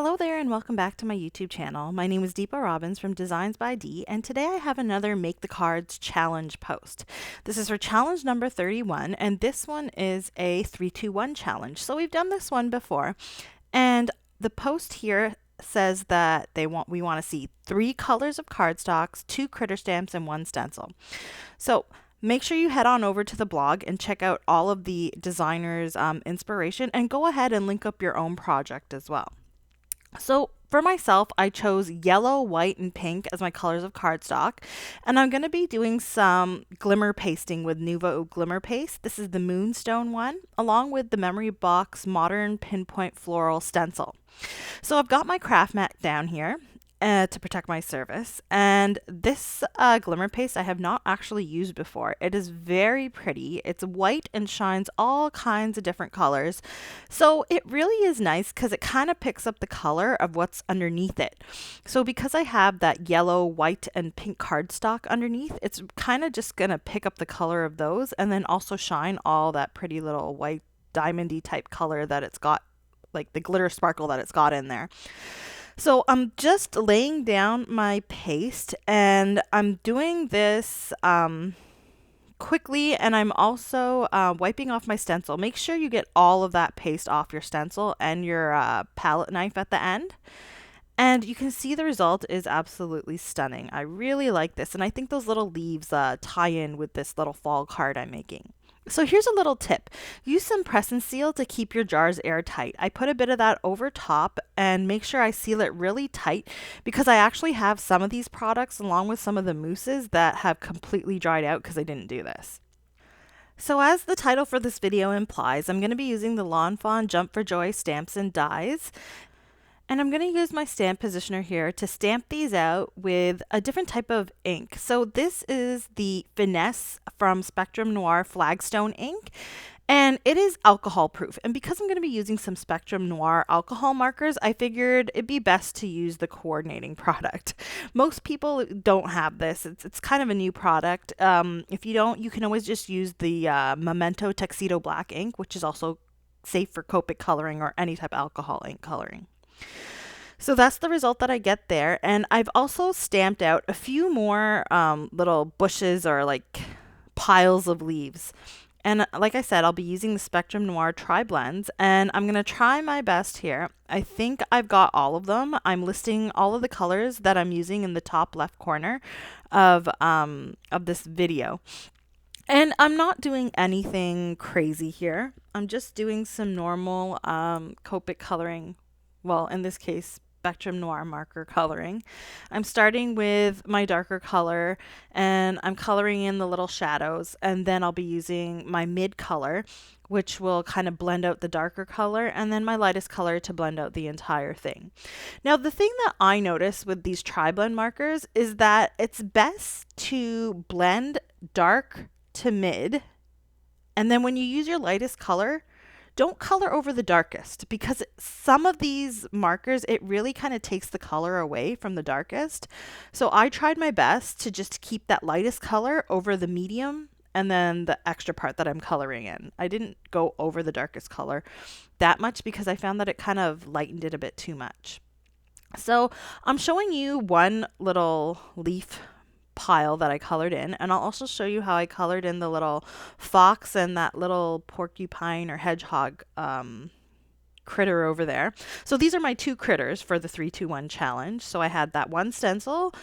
Hello there and welcome back to my YouTube channel. My name is Deepa Robbins from DeeZinesByD, and today I have another Make the Cards challenge post. This is for challenge number 31, and this one is a 3-2-1 challenge. So we've done this one before, and the post here says that we want to see 3 colors of cardstocks, 2 critter stamps, and 1 stencil. So make sure you head on over to the blog and check out all of the designers' inspiration, and go ahead and link up your own project as well. So for myself, I chose yellow, white, and pink as my colors of cardstock, and I'm going to be doing some glimmer pasting with Nuvo Glimmer Paste. This is the Moonstone one, along with the Memory Box Modern Pinpoint Floral Stencil. So I've got my craft mat down here to protect my surface, and this glimmer paste I have not actually used before. It is very pretty. It's white and shines all kinds of different colors, so it really is nice because it kind of picks up the color of what's underneath it. So because I have that yellow, white, and pink cardstock underneath, it's kind of just gonna pick up the color of those and then also shine all that pretty little white diamondy type color that it's got, like the glitter sparkle that it's got in there. So I'm just laying down my paste, and I'm doing this quickly, and I'm also wiping off my stencil. Make sure you get all of that paste off your stencil and your palette knife at the end. And you can see the result is absolutely stunning. I really like this, and I think those little leaves tie in with this little fall card I'm making. So here's a little tip. Use some press and seal to keep your jars airtight. I put a bit of that over top and make sure I seal it really tight, because I actually have some of these products along with some of the mousses that have completely dried out because I didn't do this. So as the title for this video implies, I'm going to be using the LawnFawn Jump For Joy stamps and dies. And I'm going to use my stamp positioner here to stamp these out with a different type of ink. So this is the Finesse from Spectrum Noir Flagstone ink, and it is alcohol proof. And because I'm going to be using some Spectrum Noir alcohol markers, I figured it'd be best to use the coordinating product. Most people don't have this. It's kind of a new product. If you don't, you can always just use the Memento Tuxedo Black ink, which is also safe for Copic coloring or any type of alcohol ink coloring. So that's the result that I get there. And I've also stamped out a few more little bushes or like piles of leaves. And like I said, I'll be using the Spectrum Noir Tri-Blends, and I'm going to try my best here. I think I've got all of them. I'm listing all of the colors that I'm using in the top left corner of this video. And I'm not doing anything crazy here. I'm just doing some normal Copic coloring. Well, in this case, Spectrum Noir marker coloring. I'm starting with my darker color, and I'm coloring in the little shadows, and then I'll be using my mid color, which will kind of blend out the darker color, and then my lightest color to blend out the entire thing. Now, the thing that I notice with these tri-blend markers is that it's best to blend dark to mid, and then when you use your lightest color, don't color over the darkest, because some of these markers, it really kind of takes the color away from the darkest. So I tried my best to just keep that lightest color over the medium and then the extra part that I'm coloring in. I didn't go over the darkest color that much because I found that it kind of lightened it a bit too much. So I'm showing you one little leaf pile that I colored in, and I'll also show you how I colored in the little fox and that little porcupine or hedgehog critter over there. So these are my 2 critters for the 3-2-1 challenge. So I had that 1 stencil,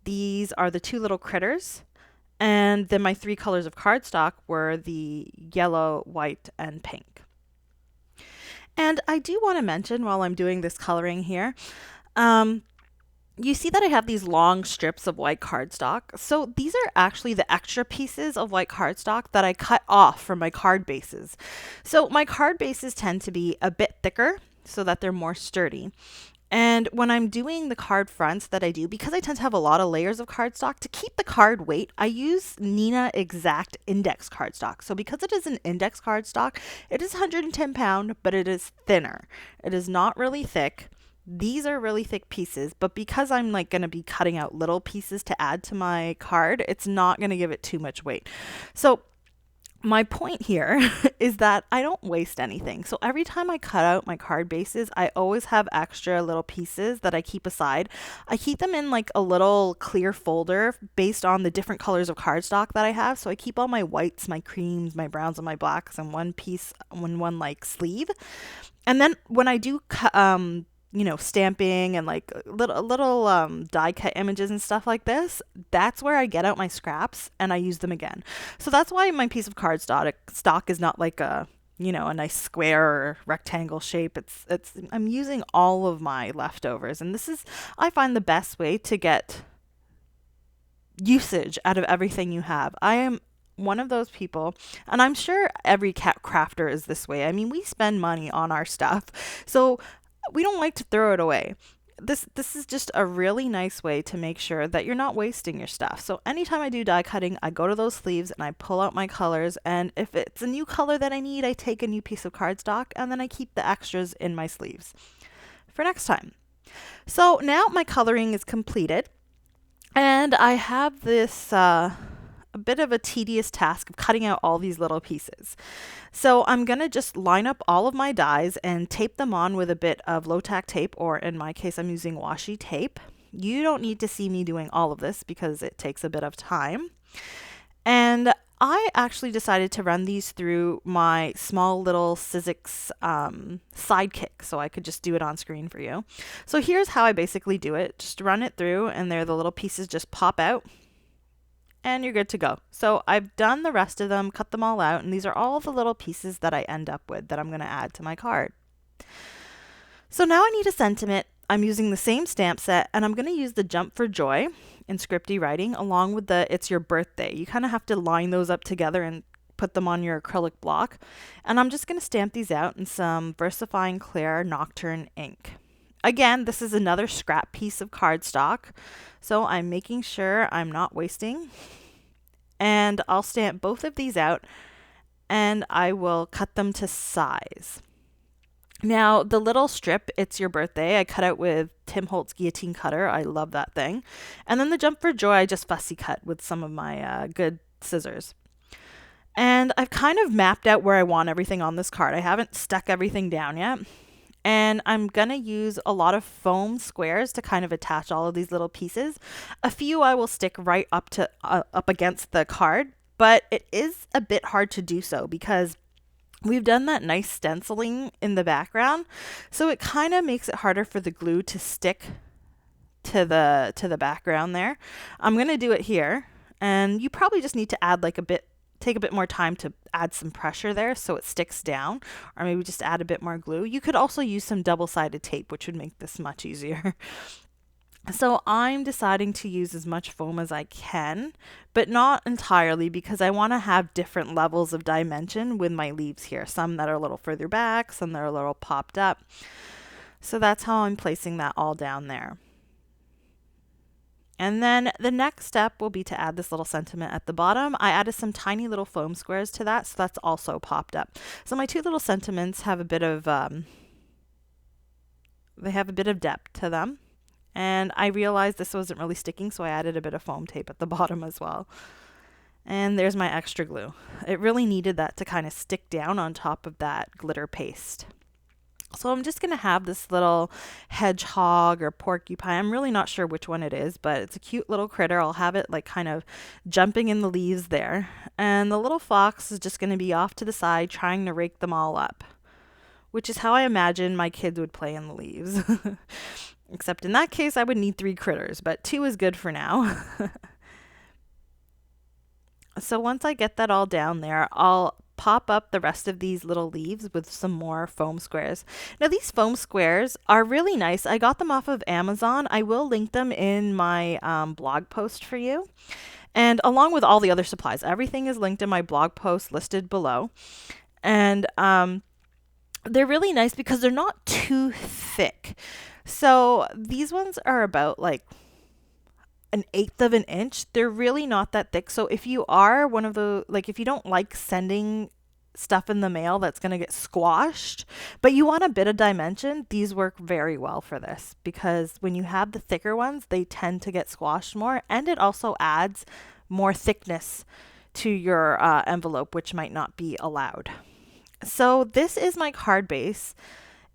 these are the 2 little critters, and then my 3 colors of cardstock were the yellow, white, and pink. And I do want to mention while I'm doing this coloring here, you see that I have these long strips of white cardstock. So these are actually the extra pieces of white cardstock that I cut off from my card bases. So my card bases tend to be a bit thicker so that they're more sturdy. And when I'm doing the card fronts that I do, because I tend to have a lot of layers of cardstock, to keep the card weight, I use Neenah Exact Index cardstock. So because it is an index cardstock, it is 110 pound, but it is thinner. It is not really thick. These are really thick pieces, but because I'm like going to be cutting out little pieces to add to my card, it's not going to give it too much weight. So my point here is that I don't waste anything. So every time I cut out my card bases, I always have extra little pieces that I keep aside. I keep them in like a little clear folder based on the different colors of cardstock that I have. So I keep all my whites, my creams, my browns, and my blacks in one piece, in one like sleeve. And then when I do stamping and like little die cut images and stuff like this, that's where I get out my scraps and I use them again. So that's why my piece of cardstock is not like a nice square or rectangle shape. It's I'm using all of my leftovers, and this is, I find, the best way to get usage out of everything you have. I am one of those people, and I'm sure every crafter is this way. I mean, we spend money on our stuff, so we don't like to throw it away. This is just a really nice way to make sure that you're not wasting your stuff. So anytime I do die cutting, I go to those sleeves and I pull out my colors, and if it's a new color that I need, I take a new piece of cardstock and then I keep the extras in my sleeves for next time. So now my coloring is completed, and I have this a bit of a tedious task of cutting out all these little pieces. So I'm going to just line up all of my dies and tape them on with a bit of low-tack tape, or in my case, I'm using washi tape. You don't need to see me doing all of this because it takes a bit of time. And I actually decided to run these through my small little Sizzix sidekick, so I could just do it on screen for you. So here's how I basically do it. Just run it through, and there the little pieces just pop out, and you're good to go. So I've done the rest of them, cut them all out, and these are all the little pieces that I end up with that I'm going to add to my card. So now I need a sentiment. I'm using the same stamp set, and I'm going to use the Jump for Joy in scripty writing along with the It's Your Birthday. You kind of have to line those up together and put them on your acrylic block. And I'm just going to stamp these out in some VersaFine Clear Nocturne ink. Again, this is another scrap piece of cardstock, so I'm making sure I'm not wasting. And I'll stamp both of these out, and I will cut them to size. Now, the little strip, It's Your Birthday, I cut out with Tim Holtz guillotine cutter. I love that thing. And then the Jump for Joy, I just fussy cut with some of my good scissors. And I've kind of mapped out where I want everything on this card. I haven't stuck everything down yet. And I'm going to use a lot of foam squares to kind of attach all of these little pieces. A few I will stick right up against the card, but it is a bit hard to do so because we've done that nice stenciling in the background. So it kind of makes it harder for the glue to stick to the background there. I'm going to do it here, and you probably just need to add take a bit more time to add some pressure there so it sticks down, or maybe just add a bit more glue. You could also use some double-sided tape, which would make this much easier. So I'm deciding to use as much foam as I can, but not entirely, because I want to have different levels of dimension with my leaves here. Some that are a little further back, some that are a little popped up. So that's how I'm placing that all down there. And then the next step will be to add this little sentiment at the bottom. I added some tiny little foam squares to that, so that's also popped up. So my two little sentiments have a bit of depth to them. And I realized this wasn't really sticking, so I added a bit of foam tape at the bottom as well. And there's my extra glue. It really needed that to kind of stick down on top of that glitter paste. So I'm just going to have this little hedgehog or porcupine. I'm really not sure which one it is, but it's a cute little critter. I'll have it like kind of jumping in the leaves there. And the little fox is just going to be off to the side trying to rake them all up, which is how I imagine my kids would play in the leaves. Except in that case, I would need 3 critters, but 2 is good for now. So once I get that all down there, I'll pop up the rest of these little leaves with some more foam squares. Now these foam squares are really nice. I got them off of Amazon. I will link them in my blog post for you. And along with all the other supplies, everything is linked in my blog post listed below. And they're really nice because they're not too thick. So these ones are about like 1/8 of an inch. They're really not that thick. So if you are one of the, if you don't like sending stuff in the mail that's going to get squashed, but you want a bit of dimension, these work very well for this, because when you have the thicker ones, they tend to get squashed more, and it also adds more thickness to your envelope, which might not be allowed. So this is my card base.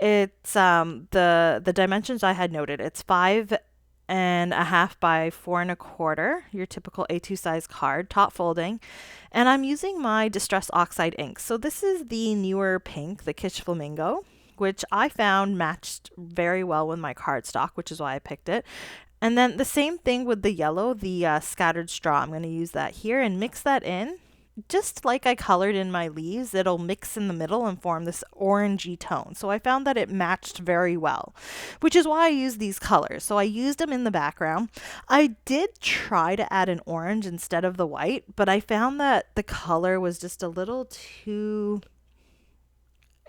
It's the dimensions I had noted. It's 5.5 by 4.25, your typical A2 size card, top folding. And I'm using my Distress Oxide ink. So this is the newer pink, the Kitsch Flamingo, which I found matched very well with my cardstock, which is why I picked it. And then the same thing with the yellow, the scattered straw. I'm going to use that here and mix that in. Just like I colored in my leaves, it'll mix in the middle and form this orangey tone. So I found that it matched very well, which is why I used these colors. So I used them in the background. I did try to add an orange instead of the white, but I found that the color was just a little too...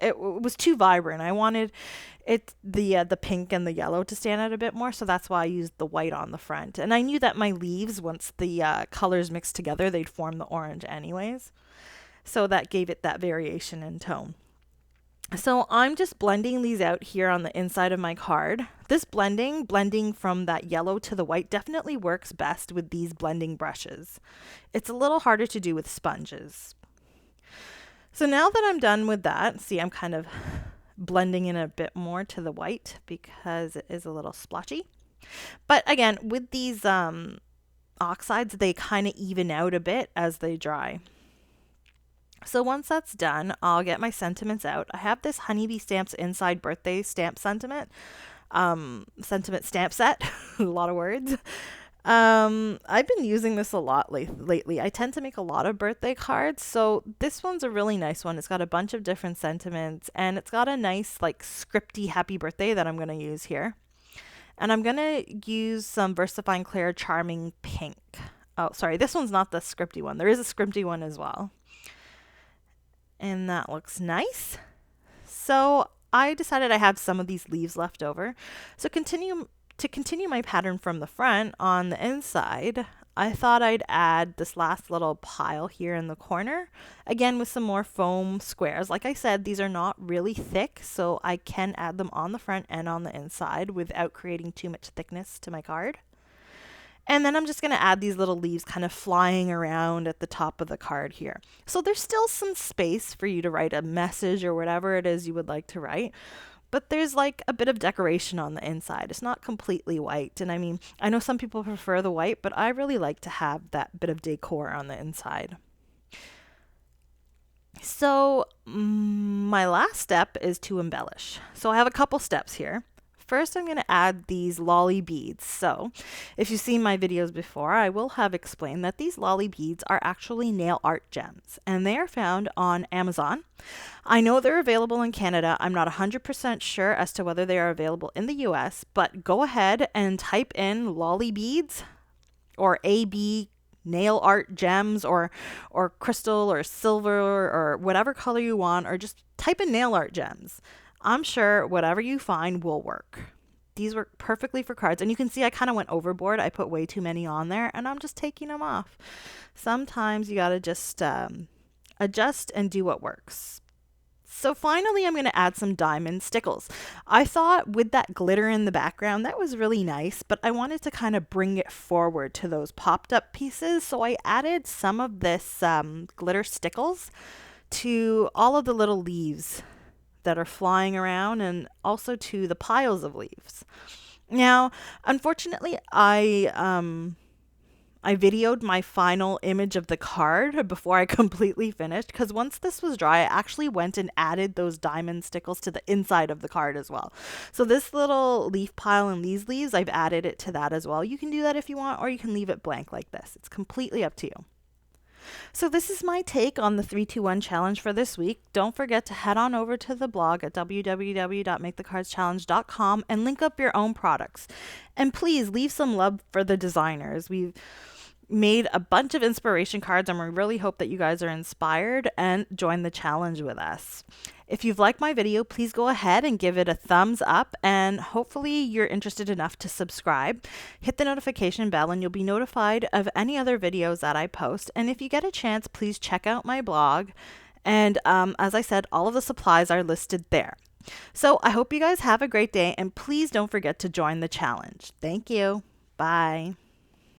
It was too vibrant. I wanted the pink and the yellow to stand out a bit more, so that's why I used the white on the front. And I knew that my leaves, once the colors mixed together, they'd form the orange anyways. So that gave it that variation in tone. So I'm just blending these out here on the inside of my card. This blending from that yellow to the white definitely works best with these blending brushes. It's a little harder to do with sponges. So now that I'm done with that, see, I'm kind of blending in a bit more to the white because it is a little splotchy. But again, with these oxides, they kind of even out a bit as they dry. So once that's done, I'll get my sentiments out. I have this Honeybee Stamps Inside Birthday Stamp Sentiment stamp set, a lot of words. I've been using this a lot lately. I tend to make a lot of birthday cards, so this one's a really nice one. It's got a bunch of different sentiments, and it's got a nice like scripty happy birthday that I'm going to use here. And I'm going to use some VersaFine Clear Charming Pink. Oh, sorry, this one's not the scripty one. There is a scripty one as well. And that looks nice. So I decided I have some of these leaves left over. So to continue my pattern from the front, on the inside, I thought I'd add this last little pile here in the corner, again with some more foam squares. Like I said, these are not really thick, so I can add them on the front and on the inside without creating too much thickness to my card. And then I'm just going to add these little leaves kind of flying around at the top of the card here. So there's still some space for you to write a message or whatever it is you would like to write. But there's like a bit of decoration on the inside. It's not completely white. And I mean, I know some people prefer the white, but I really like to have that bit of decor on the inside. So my last step is to embellish. So I have a couple steps here. First, I'm going to add these lolly beads. So if you've seen my videos before, I will have explained that these lolly beads are actually nail art gems, and they are found on Amazon. I know they're available in Canada. I'm not 100% sure as to whether they are available in the US, but go ahead and type in lolly beads or AB nail art gems or crystal or silver or whatever color you want, or just type in nail art gems. I'm sure whatever you find will work. These work perfectly for cards. And you can see I kind of went overboard. I put way too many on there and I'm just taking them off. Sometimes you got to just adjust and do what works. So finally, I'm going to add some diamond stickles. I thought with that glitter in the background, that was really nice, but I wanted to kind of bring it forward to those popped up pieces. So I added some of this glitter stickles to all of the little leaves that are flying around, and also to the piles of leaves. Now, unfortunately, I videoed my final image of the card before I completely finished, because once this was dry, I actually went and added those diamond stickles to the inside of the card as well. So this little leaf pile and these leaves, I've added it to that as well. You can do that if you want, or you can leave it blank like this. It's completely up to you. So this is my take on the 3-2-1 challenge for this week. Don't forget to head on over to the blog at www.makethecardschallenge.com and link up your own products. And please leave some love for the designers. We've made a bunch of inspiration cards and we really hope that you guys are inspired and join the challenge with us. If you've liked my video, please go ahead and give it a thumbs up, and hopefully you're interested enough to subscribe. Hit the notification bell and you'll be notified of any other videos that I post. And if you get a chance, please check out my blog. And as I said, all of the supplies are listed there. So I hope you guys have a great day, and please don't forget to join the challenge. Thank you. Bye.